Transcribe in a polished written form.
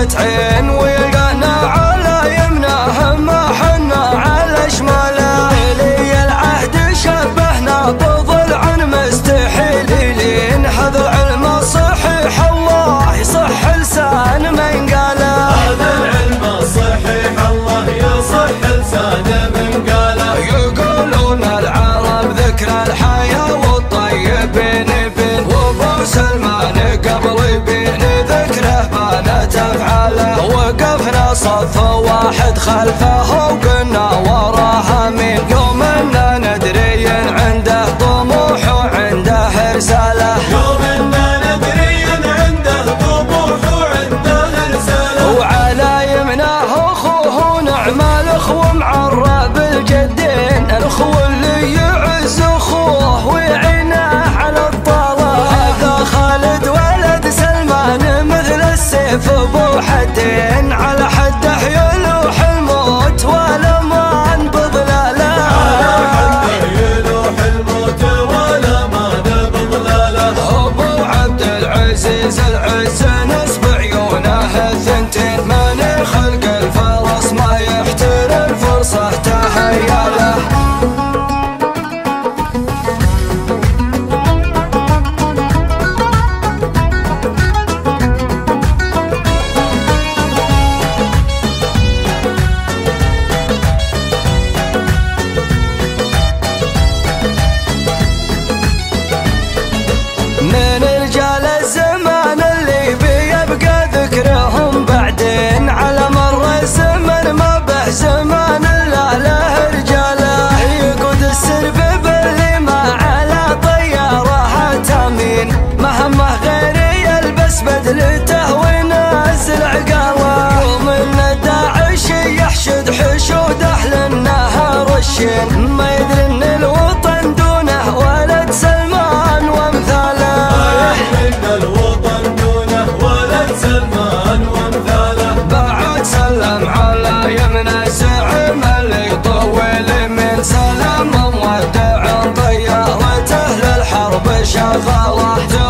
طرفة عين ويلقانا على يمناه ما حنا على شماله. ولي العهد شبهنا بضلع مستحيل هذا العلم صحيح الله يصح لسان من قاله. هذا العلم صحيح الله يصح لسان من قاله. يقولون العرب ذكر الحياة والطيبين بين وابو سلمان قبل بين ذكره بانت افعاله. وقفنا صف واحد خلفه وقلنا وراه امين يوم اننا ندري عنده طموح وعنده رساله. يوم اننا ندري عنده طموح وعنده رساله. وعلى يمناه اخوه نعم الاخو معرب الجدين الاخو اللي يعز اخوه ويعينه على الطاله. هذا خالد ولد سلمان مثل السيف ابو حدين على حده يلوح الموت والامان بظلاله. على حده يلوح الموت والامان بظلاله. ابو عبد العزيز العز نصب عيونه الثنتين من خلق الفرس ما يحتر الفرصه تهيا له. من رجال الزمان اللي بيبقى ذكرهم بعدين على مر الزمن ما به زمان الا له رجاله. يقود السرب باللي ما على طياره تامين مهمه غير يلبس بدلته وينزل عقاله. يوم ان داعش يحشد حشوده للنهر الشين ما يدري ان الوطن دونه ولد سلمان وامثاله. الوطن دونه ولد سلمان وامثاله. بعد سلم على يمنى زعم اللي يطول من سلام مودع طيارته للحرب شغاله.